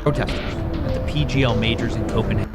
protesters at the PGL majors in Copenhagen.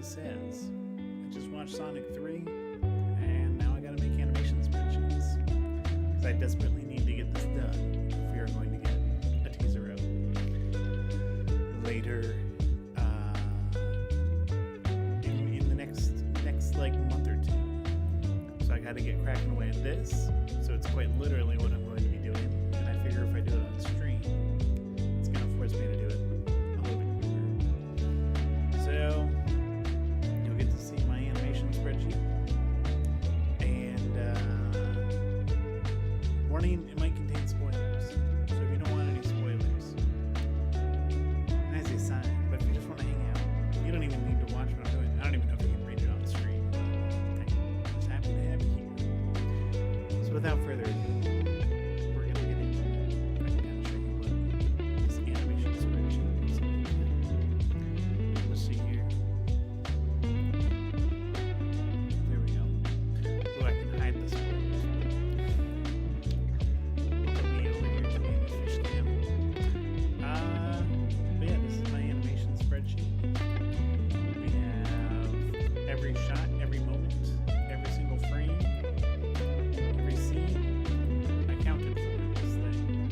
Says. I just watched Sonic 3 and now I gotta make animation spreadsheets because I desperately need to get this done if we are going to get a teaser out later in the next like month or two. So I gotta get cracking away at this. So it's quite literally what I'm going to be doing, and I figure if I do it on stream, it's gonna force me to do it a little bit quicker. So get to see my animation spreadsheet, and warning, it might contain spoilers, so if you don't want any spoilers, and I say sign, but if you just want to hang out, you don't even need to watch what I'm doing. I don't even know if you can read it on the screen. I'm just happy to have you here. So without further ado, we're going to get into it. I can kind of show you what this animation spreadsheet looks like. Let's see here. Every shot, every moment, every single frame, every scene, I counted for in this thing.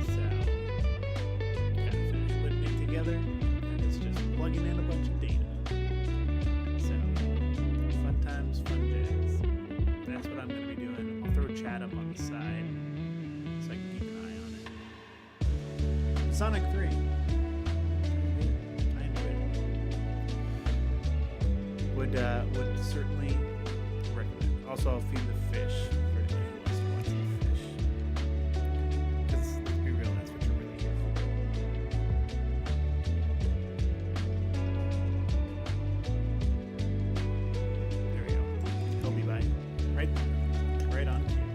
So, gotta finish putting it together, and it's just plugging in a bunch of data. So, fun times, fun jazz. That's what I'm going to be doing. I'll throw chat up on the side so I can keep an eye on it. Sonic 3. Would certainly recommend. Also, I'll feed the fish for anybody who wants to watch the fish. Because, let's be real, that's what you're really here for. There we go. He'll be by right on cue.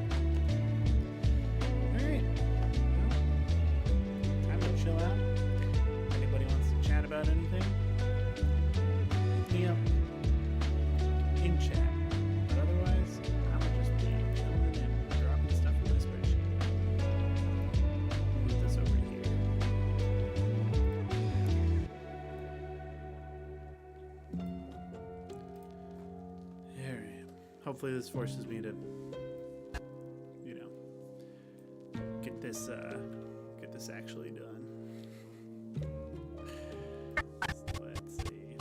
Alright. Well, time to chill out. Anybody wants to chat about anything? Hit me up in chat, but otherwise, I'm gonna just be chilling and dropping stuff in my spreadsheet. Move this over here. There I am. Hopefully, this forces me to, get this actually done. Let's see.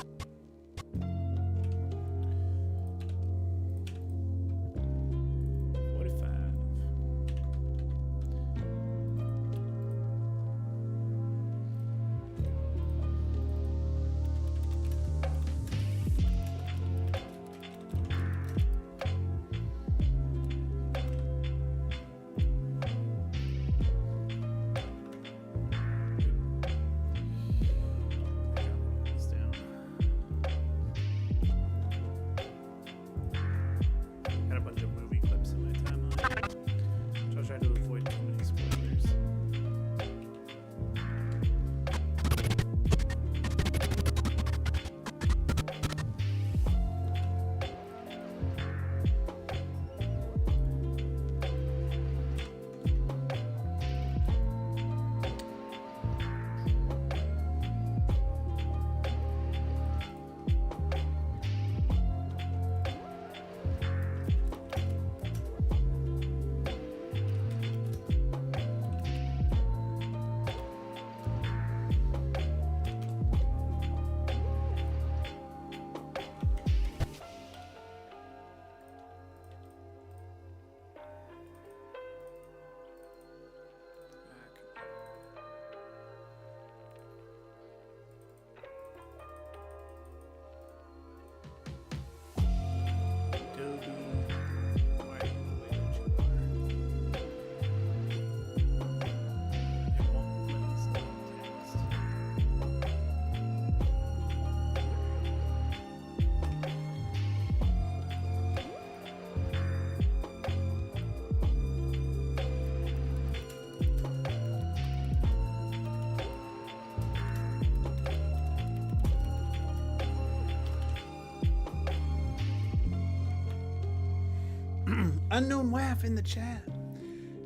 Unknown Waff in the chat.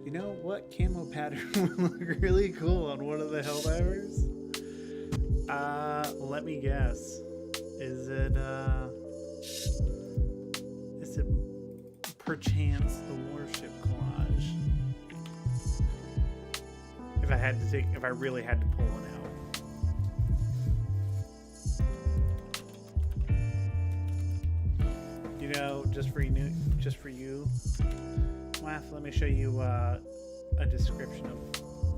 You know what camo pattern would look really cool on one of the Helldivers? Let me guess. Is it perchance the warship collage? If I really had to pull one out. You know, just for you, Waff, let me show you a description of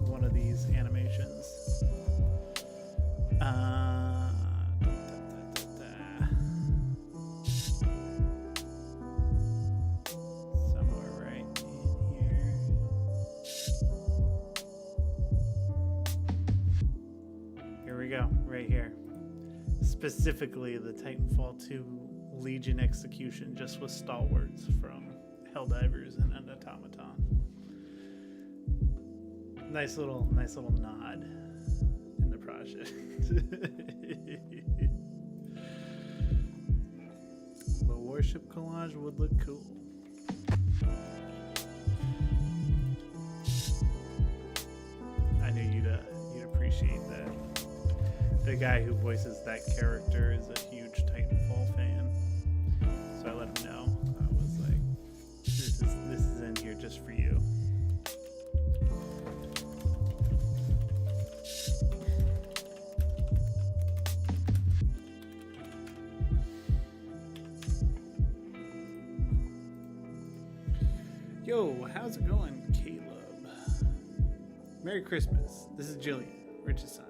one of these animations. Somewhere right in here. Here we go, right here. Specifically, the Titanfall 2 Legion execution just with stalwarts from Helldivers and an automaton. Nice little nod in the project. The warship collage would look cool. I knew you'd appreciate that. The guy who voices that character is a huge Titanfall fan, so I let him know. I was like, this is in here just for you. Yo, how's it going, Caleb? Merry Christmas. This is Jillian, Rich's son.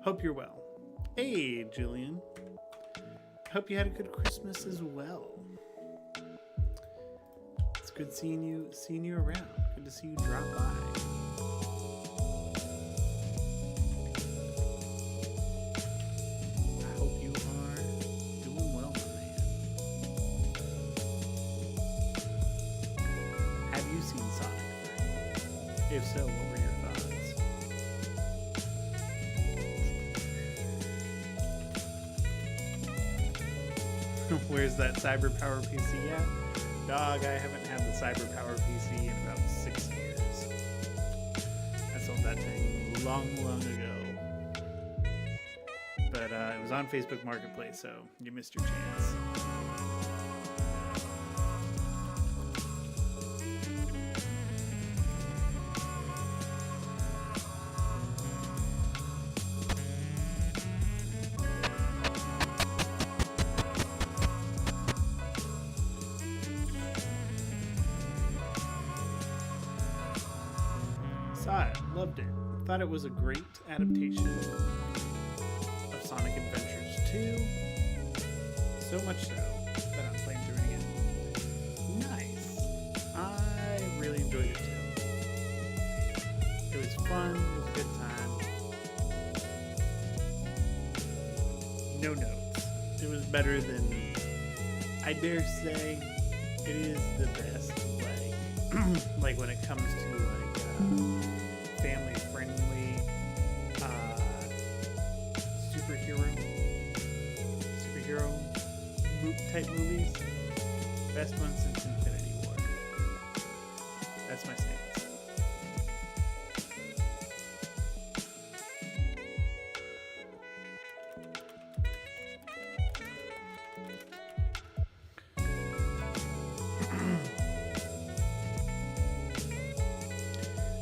Hope you're well. Hey, Jillian. Hope you had a good Christmas as well. It's good seeing you around. Good to see you drop by. I hope you are doing well, my man. Have you seen Sonic 3? If so, what were your thoughts? Where's that Cyberpower PC at? Dog, I haven't had the Cyberpower PC in about 6 years. I sold that thing long ago. But it was on Facebook Marketplace, so you missed your chance. Saw it, loved it. Thought it was a great adaptation of Sonic Adventures 2. So much so that I'm playing through it again. Nice. I really enjoyed it too. It was fun, it was a good time. No notes. It was better than, I dare say, it is the best like when it comes to family-friendly superhero type movies. Best one since Infinity War. That's my stance.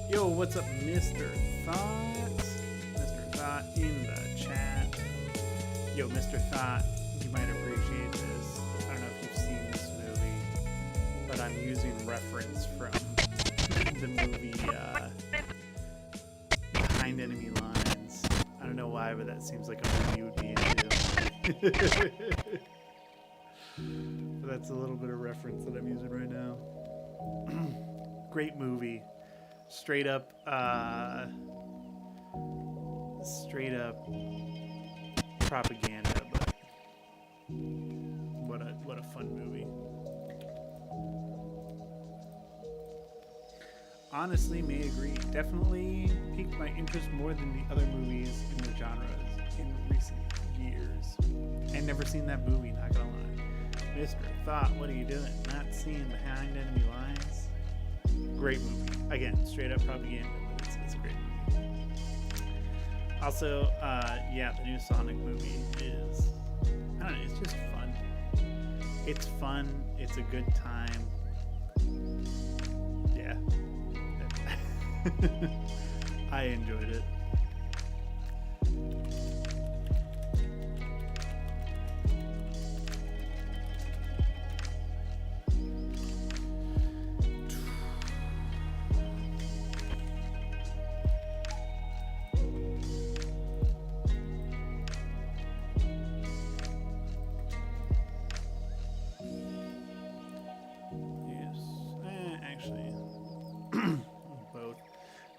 Yo, what's up, Mr. Thought? Mr. Thought in the chat. Yo, Mr. Thought, you might appreciate this. I don't know if you've seen this movie, but I'm using reference from the movie Behind Enemy Lines. I don't know why, but that seems like a movie you would be into. But that's a little bit of reference that I'm using right now. Great movie. Straight up propaganda, but what a fun movie. honestly may agree. Definitely piqued my interest more than the other movies in the genres in recent years. I'd never seen that movie, not gonna lie. Mr. Thought, what are you doing? Not seeing behind enemy lines? Great movie. Again, straight up propaganda, but it's a great movie. Also, yeah, the new Sonic movie is, I don't know, it's just fun. It's fun. It's a good time. Yeah. I enjoyed it.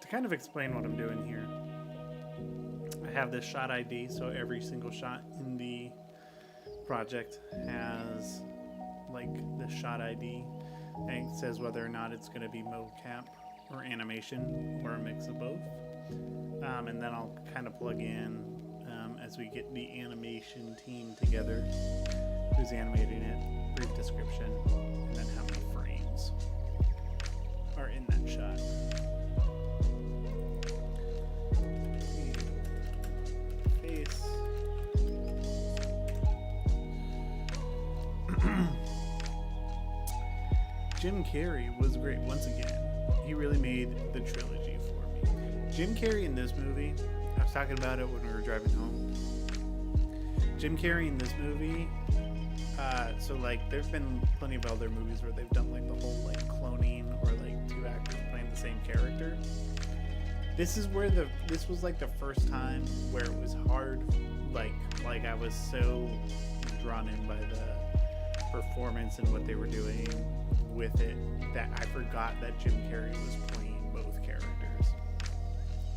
Kind of explain what I'm doing here. I have this shot ID, so every single shot in the project has like the shot ID, and it says whether or not it's going to be mocap or animation or a mix of both. And then I'll kind of plug in as we get the animation team together, who's animating it, brief description, and then how many frames are in that shot. Jim Carrey was great once again. He really made the trilogy for me. Jim Carrey in this movie, I was talking about it when we were driving home. Jim Carrey in this movie, so like there've been plenty of other movies where they've done like the whole like cloning or like two actors playing the same character. This was like the first time where it was hard, like I was so drawn in by the performance and what they were doing with it that I forgot that Jim Carrey was playing both characters.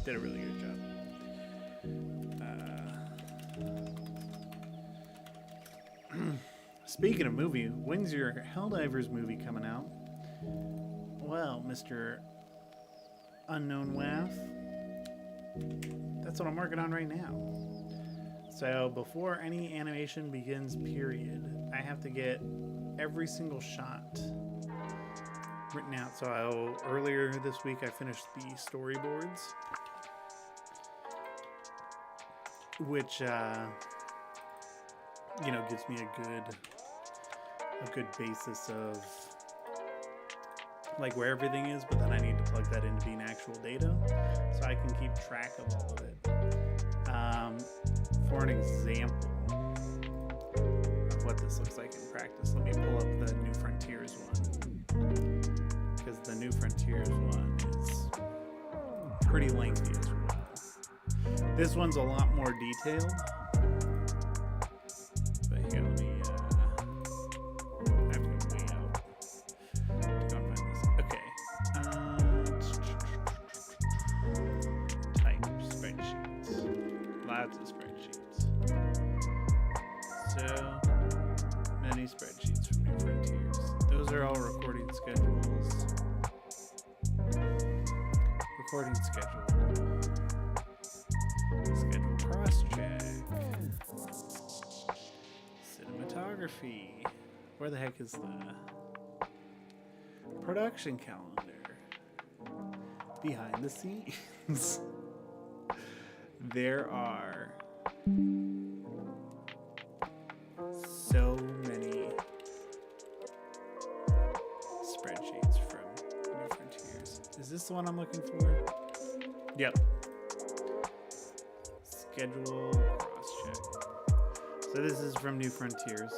Did a really good job. Speaking of movie, when's your Helldivers movie coming out? Well, Mr. Unknown Waff, that's what I'm working on right now. So before any animation begins, period, I have to get every single shot written out. So earlier this week I finished the storyboards, which gives me a good basis of like where everything is, but then I need to plug that into being actual data so I can keep track of all of it. For an example of what this looks like in practice, let me pull up the New Frontiers one, because the New Frontiers one is pretty lengthy as well. This one's a lot more detailed, but here, let me I have to go way out to go and find this. Okay, type spreadsheets, lots of spreadsheets. So many spreadsheets from New Frontiers. Those are all recording schedules. Recording schedule. Schedule cross-check. Cinematography. Where the heck is the production calendar? Behind the scenes. There are so many spreadsheets from New Frontiers. Is this the one I'm looking for? Yep. Schedule cross-check. So this is from New Frontiers.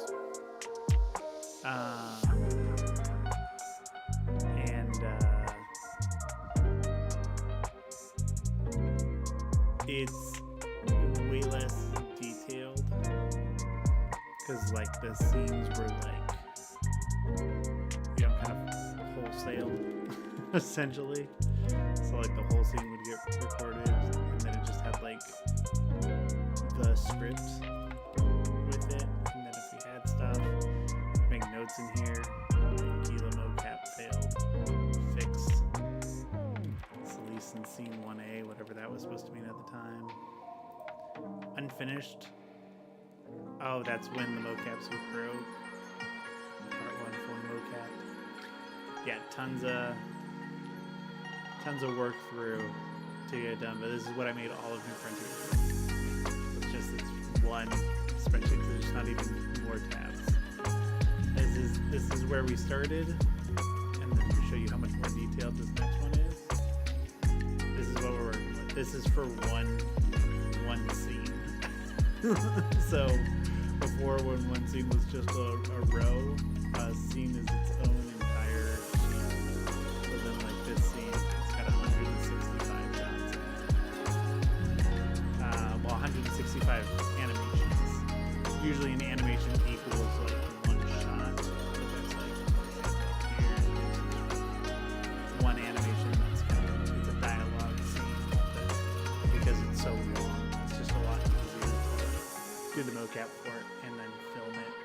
It's way less detailed because like the scenes were like, kind of wholesale essentially. So like the whole scene would get recorded and then it just had like the script with it, and then if we had stuff, make notes in here, kilo mocap failed, fix, scene 1A, whatever that was supposed to mean at the time. Unfinished. Oh, that's when the mocaps were broke. Part 1 fully mocap. Yeah, tons of work through to get it done, but this is what I made all of New Frontier for. It's just this one spreadsheet, so there's not even more tabs. This is where we started, and then to show you how much more detailed this next one is. This is what we're working with. This is for one scene. So before, when one scene was just a row, a scene is its own entire sheet. So then, like this scene, it's got 165 shots. 165 animations. Usually, an animation equals like one shot. So that's like, for example, here, one animation that's kind of it's a dialogue scene, but because it's so long, it's just a lot easier to do the mocap for it and then film it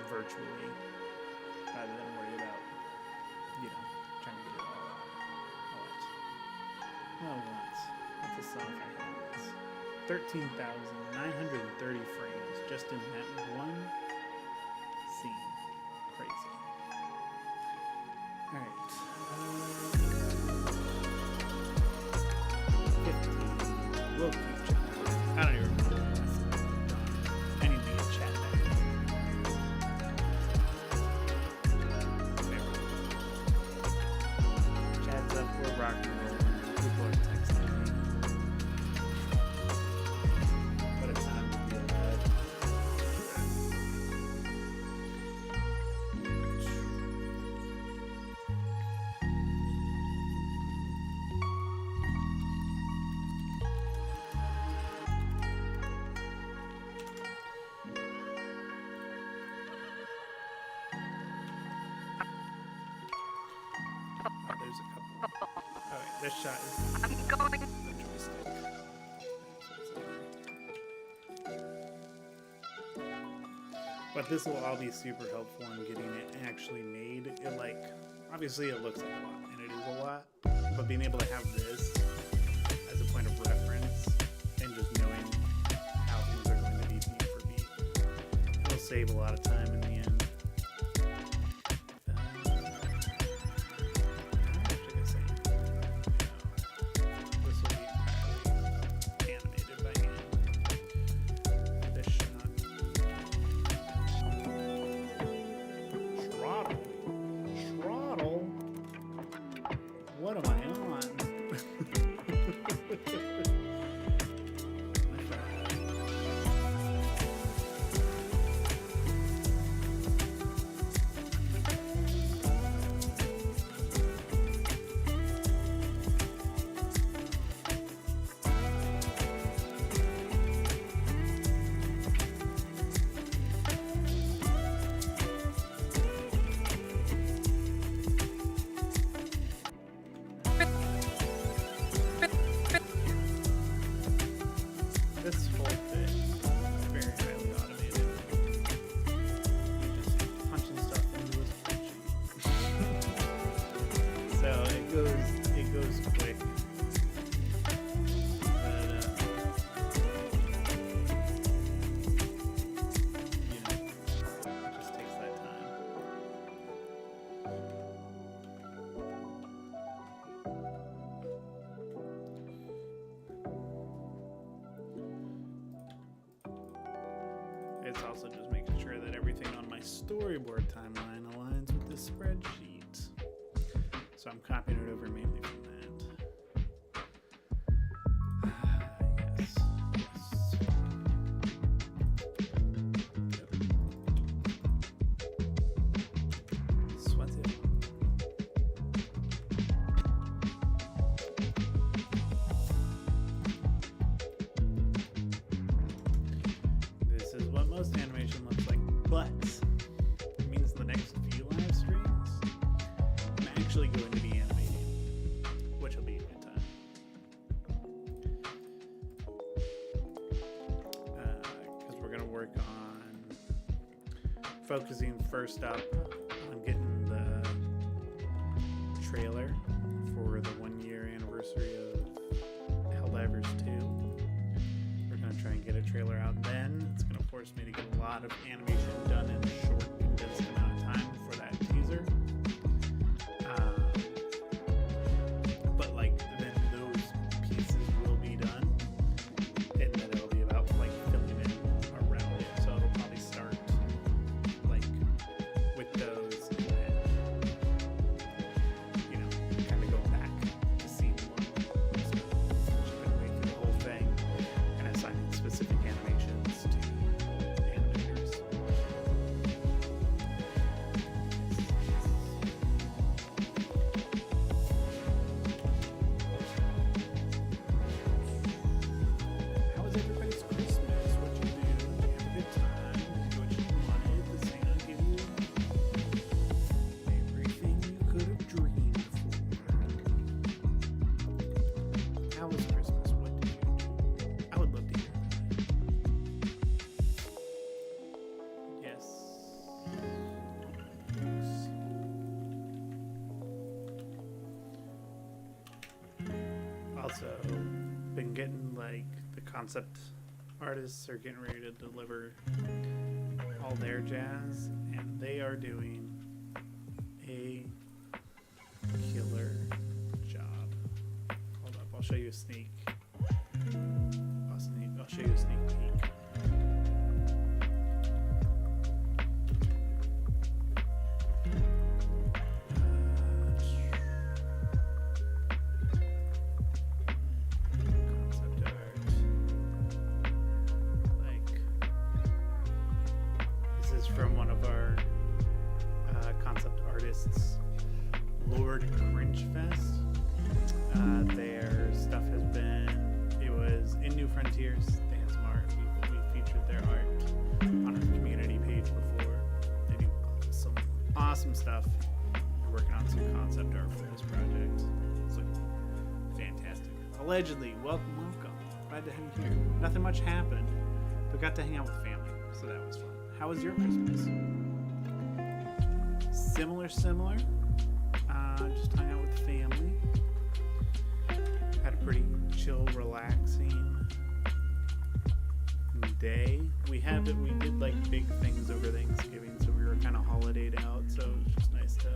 virtually rather than worry about, trying to get it all out. Once. What's the song I have? 13,930 frames just in that one scene. Crazy. Alright. 15. We'll keep checking. I don't even remember what I said. I need to get chat back. There we go. Chat's up. We're rocking and rolling. People are texting me. What a time to be alive. There's a couple. Alright, this shot is the joystick. But this will all be super helpful in getting it actually made. Obviously it looks like a lot, and it is a lot, but being able to have this as a point of reference and just knowing how things are going to be beat for beat, it'll save a lot of time in the end. What am I on? This whole bit is very highly automated. You're just punching stuff into a spreadsheet. So it goes quick. But it just takes that time. It's also just making sure that everything on my storyboard timeline aligns with this spreadsheet. So I'm copying it over mainly from that. Yes. Sweat it. This is what most animation looks like, but it means the next few live streams I'm actually going to be animating, which will be a good time. Because we're going to work on focusing first up on getting the trailer for the 1-year anniversary of trailer out then. It's going to force me to get a lot of animation done in a short, condensed amount of time for that teaser. But like then those pieces will be done, and then it'll be about like filling in around it. So it'll probably start like with those, and then kind of going back to scene one. So chipping away through the whole thing and assigning specific animations to animators. How was everybody's Christmas? What'd you do? Did you have a good time? Did you do what you wanted? Did Santa give you everything you could have dreamed for? How was Christmas? What did you do? I would love to hear about it. Yes. Also, been getting like the concept artists are getting ready to deliver all their jazz, and they are doing a killer job. Hold up, I'll show you a sneak. I'll show you a sneak peek. Concept art. Like, this is from one of our concept artists, Lord Cringe Fest. Their stuff has been, it was in New Frontiers. They had some art. We featured their art on our community page before. They do some awesome stuff. They're working on some concept art for this project. It's looking fantastic. Allegedly, welcome. Glad to have you here. Nothing much happened, but got to hang out with family, so that was fun. How was your Christmas? Similar. Just hung out with family. Had a pretty chill, relaxing day. We did like big things over Thanksgiving, so we were kind of holidayed out, so it was just nice to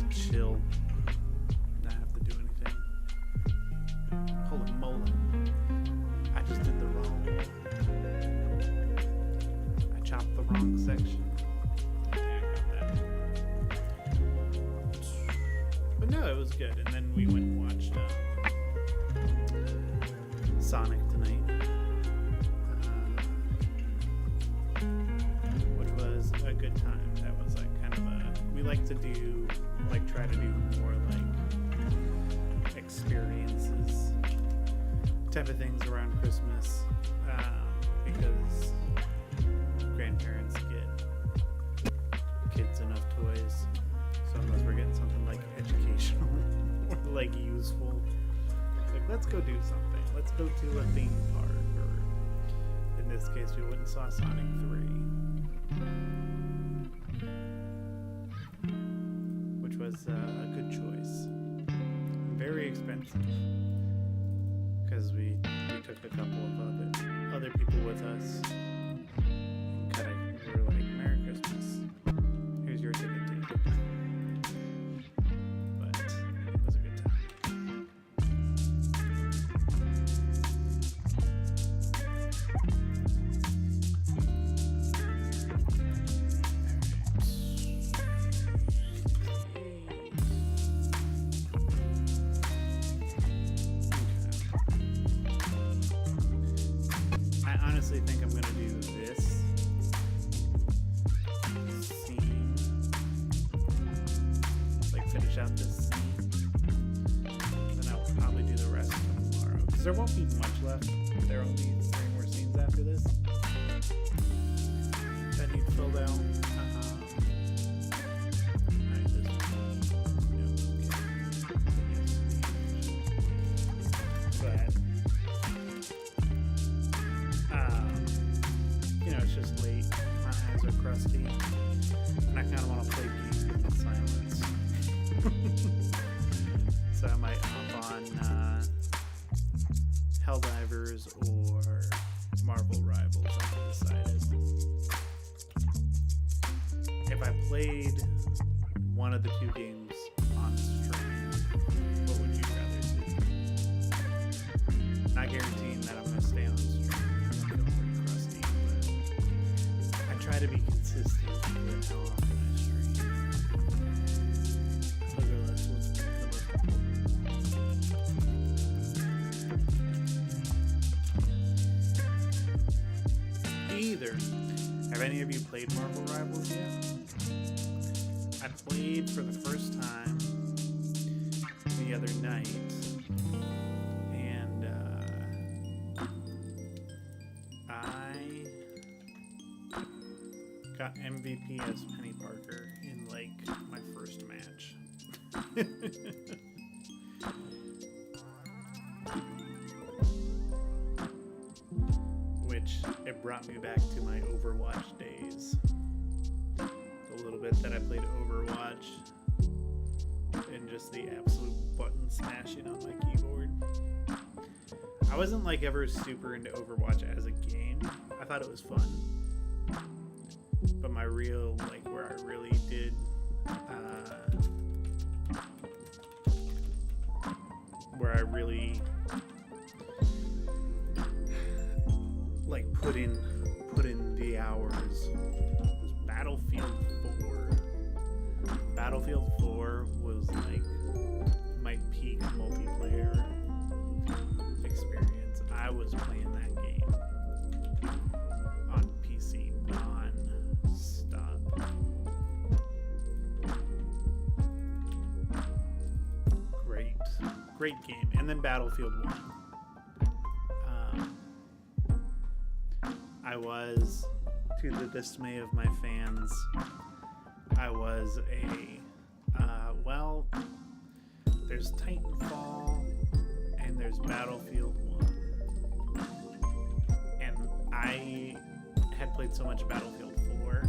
chill, not have to do anything. Holy moly. I just did the wrong. I chopped the wrong section. Yeah, I got that. But no, it was good. And then we went and watched Sonic tonight, which was a good time. That was like kind of we like to do, like try to do more like experiences type of things around Christmas, because grandparents get kids enough toys. So unless we're getting something like educational or like useful, like let's go do something. Let's go to a theme park, or in this case we went and saw Sonic 3, which was a good choice. Very expensive, because we took a couple of other people with us, and kind of we were like, Merry Christmas, here's your ticket too. But it was a good time. I honestly think I'm gonna do this scene, like finish out this scene, then I'll probably do the rest tomorrow, because there won't be much left. There will be 3 more scenes after this that need filled out. Alright, this one. No, okay. But it's just late. My eyes are crusty, and I kind of want to play games in silence. So I might hop on Helldivers or Marvel Rivals, I decided. If I played one of the two games on stream, what would you rather do? Not guaranteeing that I'm going to stay on stream. I feel pretty crusty, but I try to be consistent with how often I stream. Okay, that's what's the most important. Either. Have any of you played Marvel Rivals yet? I played for the first time the other night, and I got MVP as Penny Parker in like my first match. Which it brought me back to my Overwatch days. A little bit that I played Overwatch and just the absolute button smashing on my keyboard. I wasn't like ever super into Overwatch as a game. I thought it was fun. But my real, like where I really did where I really like put in the hours was Battlefield 4. Battlefield 4 was like my peak multiplayer experience. I was playing that game on PC non-stop. Great game. And then Battlefield 1. I was, to the dismay of my fans, I was there's Titanfall and there's Battlefield 1. And I had played so much Battlefield 4,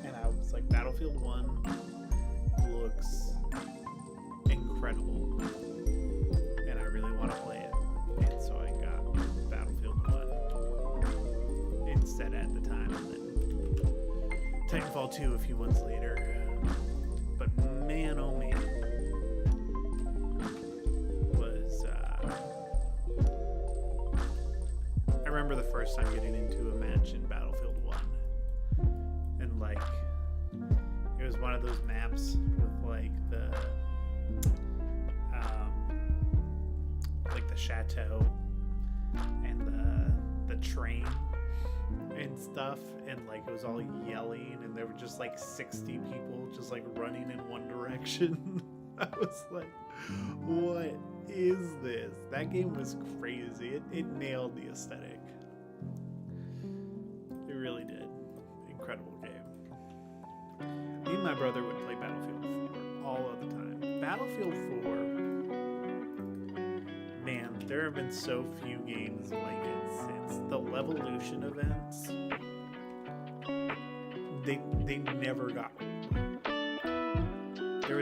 and I was like, Battlefield 1 looks incredible, and I really want to play it. And so I got Battlefield 1 instead at the time, and then Titanfall 2 a few months later. But man, oh man, was I remember the first time getting into a match in Battlefield 1, and like it was one of those maps with like the chateau and the train and stuff, and like it was all yelling, and there were just like 60 people just like running in one direction. I was like, what is this? That game was crazy. It nailed the aesthetic. It really did. Incredible game. Me and my brother would play Battlefield 4 all of the time. Battlefield 4, man, there have been so few games like it since the Levolution events. They never got old. There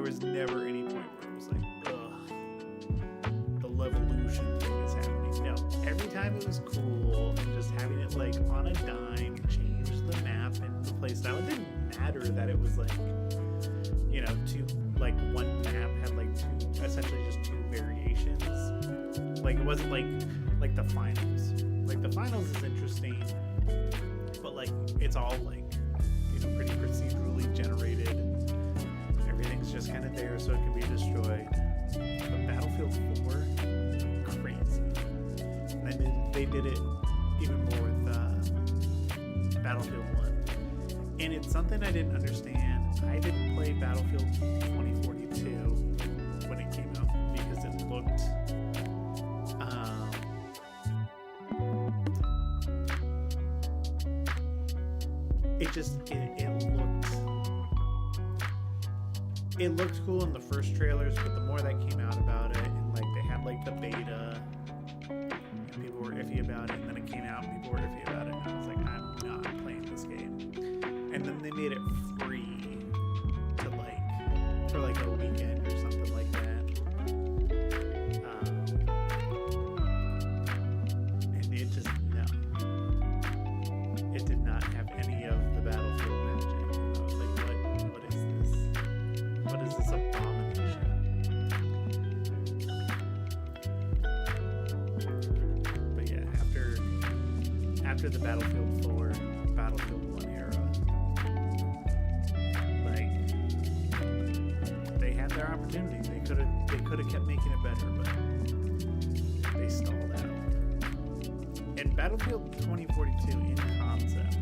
was never any point where it was like, ugh, the Levolution thing is happening. No, every time it was cool, and just having it like on a dime, change the map and the playstyle. It didn't matter that it was like, you know, one map had like essentially just two variations. Like it wasn't like the finals. Like the finals is interesting, but like it's all like, you know, pretty procedurally generated. Everything's just kind of there so it can be destroyed. But Battlefield 4, crazy. And then they did it even more with Battlefield 1. And it's something I didn't understand. I didn't play Battlefield 2042 when it came out because it looked it looked cool in the first trailers, but the more that came out about it, and like they had like the beta, and people were iffy about it, and then it came out and people were iffy about it, and I was like, I'm not playing this game. And then they made it free to like for like a weekend or something like that. after the Battlefield 4, Battlefield 1 era, like, they had their opportunity. They could have kept making it better, but they stalled out. And Battlefield 2042 in concept,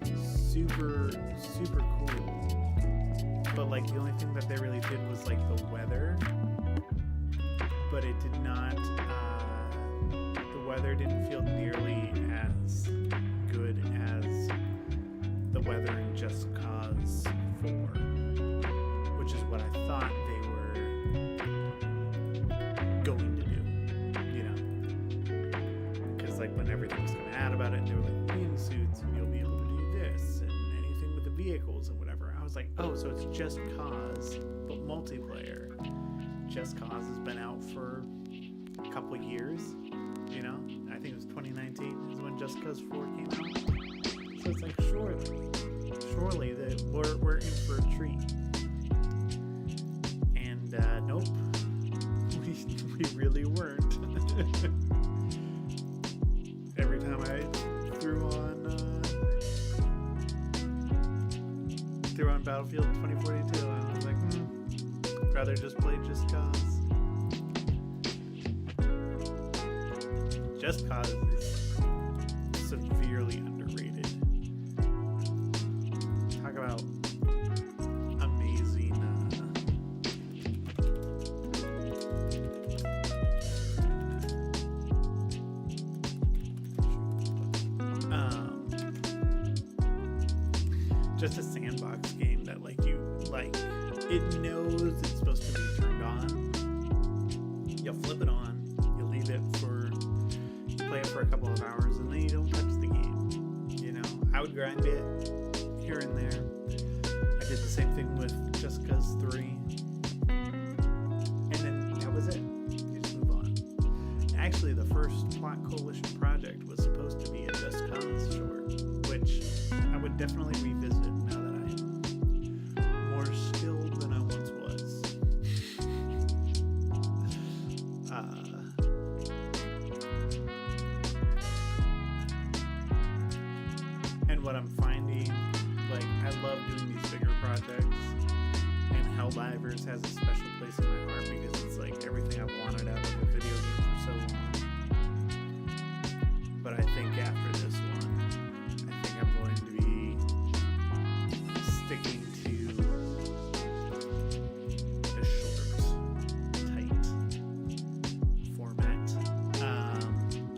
super cool. But like the only thing that they really did was like the weather, but it did not. The weather didn't feel nearly as good as the weather in Just Cause 4, which is what I thought they were going to do. You know, because like when everything was coming out about it, they were like green suits, and you'll be able to do this and anything with the vehicles and whatever. I was like, oh, so it's Just Cause, but multiplayer. Just Cause has been out for a couple years, you know? I think it was 2019 is when Just Cause 4 came out. So it's like, surely that we're in for a treat. And nope, we really weren't. Every time I threw on Battlefield 2042, I was like, I'd rather just play Just Cause. Just Cause is severely underrated. Talk about amazing just a sandbox game that like you like. It knows it's supposed to be turned on. You flip it on, you leave it for, you play it for a couple of hours, and then you don't touch the game. You know, I would grind it here and there. I did the same thing with Just Cause 3, and then that was it. You just move on. Actually, the first Plot Coalition project was supposed to be a Just Cause short, which I would definitely revisit now that I am more skilled than I once was. And what I'm finding, like, I love doing these bigger projects, and Helldivers has a special place in my heart because it's like everything I've wanted out of a video game for so long. But I think after this one, I think I'm going to be sticking to a short, tight format.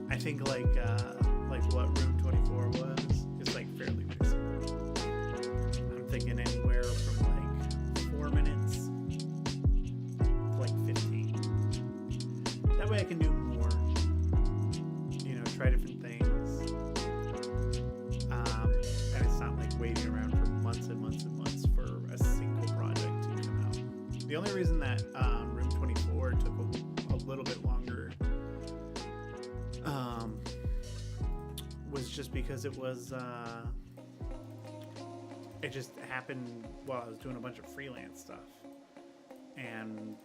I think like what Room 24 was is like fairly recent. I'm thinking anywhere from like 4 minutes to like 15. That way I can do more. You know, try different things. And it's not like waiting around for months and months and months for a single project to come out. The only reason that Room 24 took a little bit longer was just because it was it just happened while I was doing a bunch of freelance stuff. And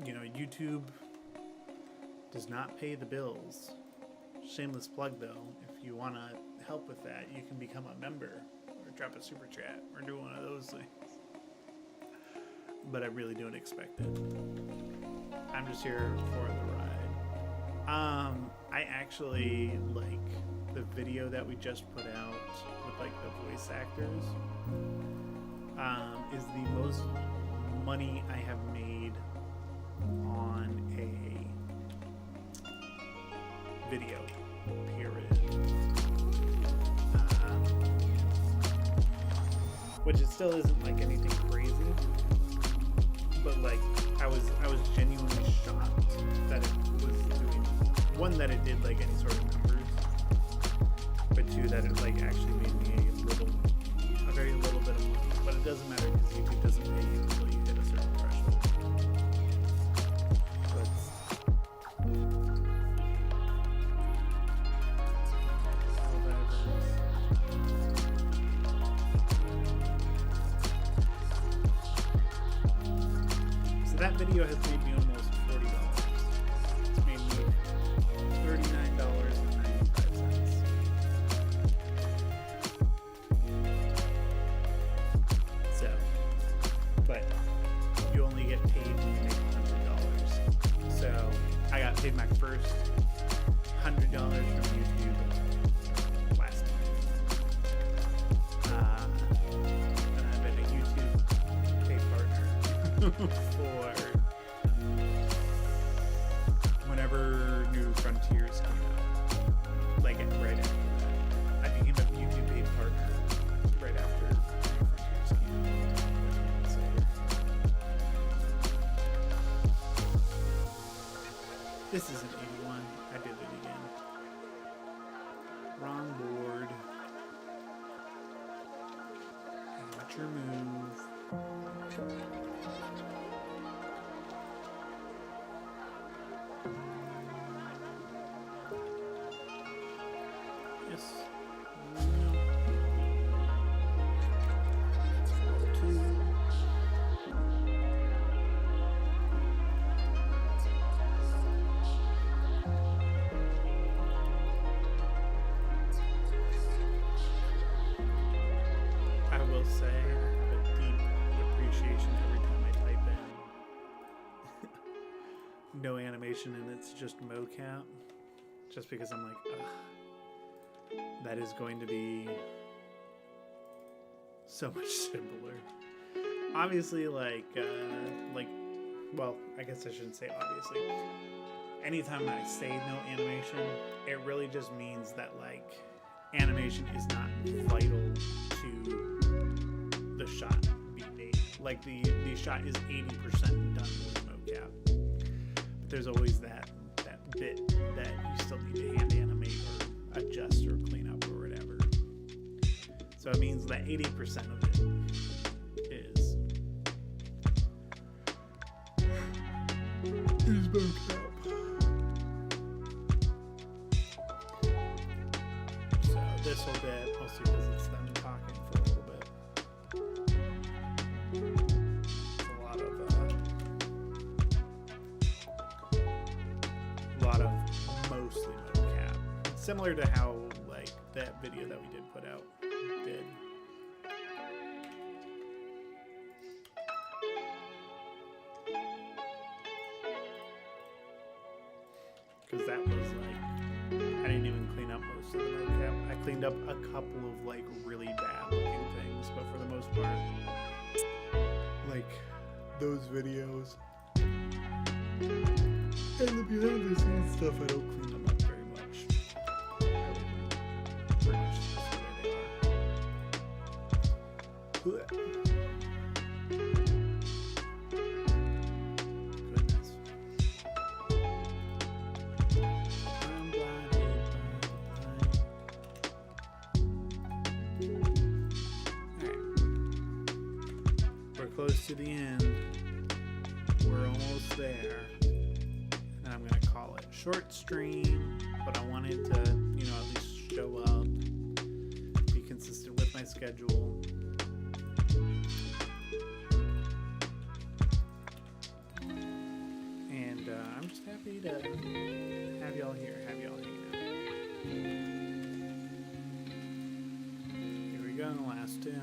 you know, YouTube does not pay the bills. Shameless plug though, if you want to help with that, you can become a member or drop a super chat or do one of those things. But I really don't expect it. I'm just here for the ride. I actually like the video that we just put out with like the voice actors. Is the most money I have made on a video, period. Which it still isn't like anything crazy, but like I was genuinely shocked that it was doing, one, that it did like any sort of numbers, but two, that it like actually made me a very little bit of money. But it doesn't matter because YouTube doesn't pay you until you hit a certain threshold. So that video has made me almost $40. It's made me $39.95. paid my first $100 from YouTube last month. And I've been a YouTube paid partner for whenever New Frontiers come out. Like right after that. I became a YouTube paid partner right after New Frontiers came out. So, this isn't 81. I did it again. Wrong board. Amateur move. Yes. No. 2. I will say I have a deep appreciation every time I type in no animation and it's just mocap. Just because I'm like, ugh, that is going to be so much simpler. Obviously, well, I guess I shouldn't say obviously. Anytime I say no animation, it really just means that animation is not vital to the shot being made. Like the shot is 80% done with mocap. But there's always that bit that you still need to hand animate or adjust or clean up or whatever. So it means that 80% of it is mocap. So this whole bit, mostly because it's them talking for a little bit. It's a lot of mostly mocap. Similar to how that video that we did put out did. Because that was I didn't even clean up most of the mocap. I cleaned up a couple of really bad looking things, but for the most part, those videos and the behind the scenes stuff, I don't clean them up very much. Pretty much just the way they are. Goodness. I'm blinded. Alright. We're close to the end. We're almost there. And I'm going to call it short stream, but I wanted to, at least show up, be consistent with my schedule. And I'm just happy to have y'all here, have y'all hanging out. Here we go, last two.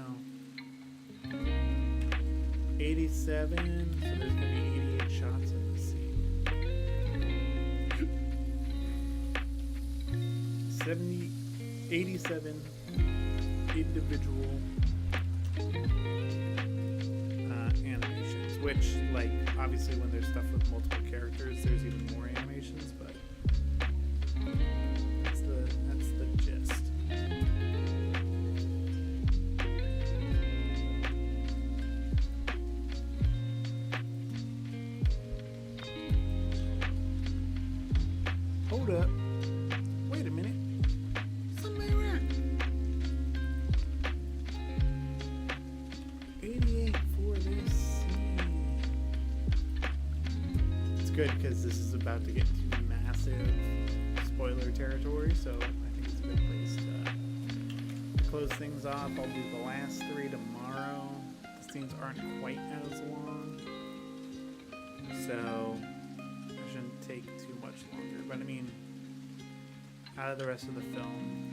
87, so there's going to be 88 shots in the scene. 87 individual animations, which, obviously when there's stuff with multiple characters, there's even more animations, but that's the gist. Hold up. Wait a minute. Somebody wrong. 88 for this scene. It's good because this is about to get to massive spoiler territory, so I think it's a good place to close things off. I'll do the last 3 tomorrow. The scenes aren't quite as long, so it shouldn't take too much longer. But I mean, out of the rest of the film,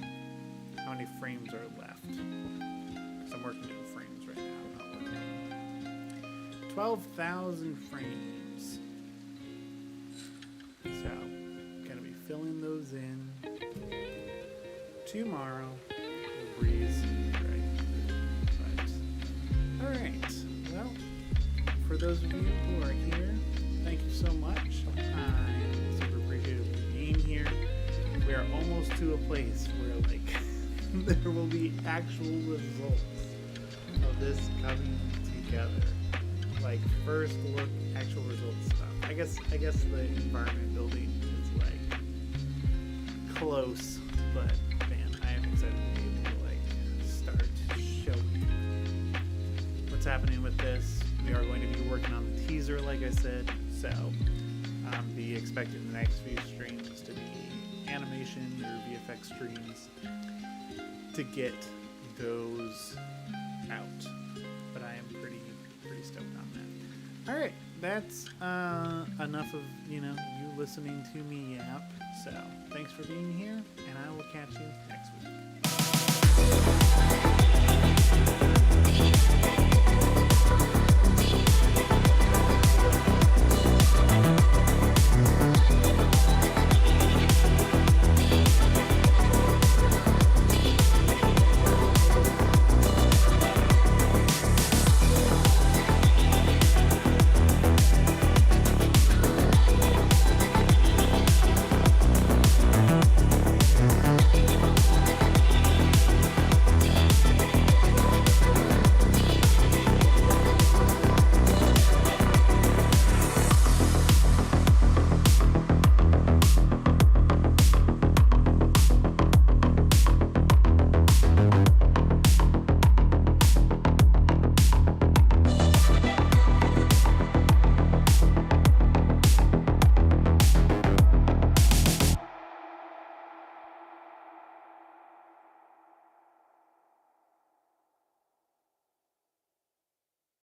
how many frames are left? Because I'm working in frames right now. I'm not working. 12,000 frames. So filling those in tomorrow. We'll breeze right through. But, all right. Well, for those of you who are here, thank you so much. I'm super appreciative of being here. We are almost to a place where, like, there will be actual results of this coming together. Like, first look, actual results stuff. I guess the environment building is like close, but man, I am excited to be able to like start showing what's happening with this. We are going to be working on the teaser, like I said, so be expecting the next few streams to be animation or VFX streams to get those out. But I am pretty stoked on that. All right, that's enough of you listening to me yap. So thanks for being here, and I will catch you next week.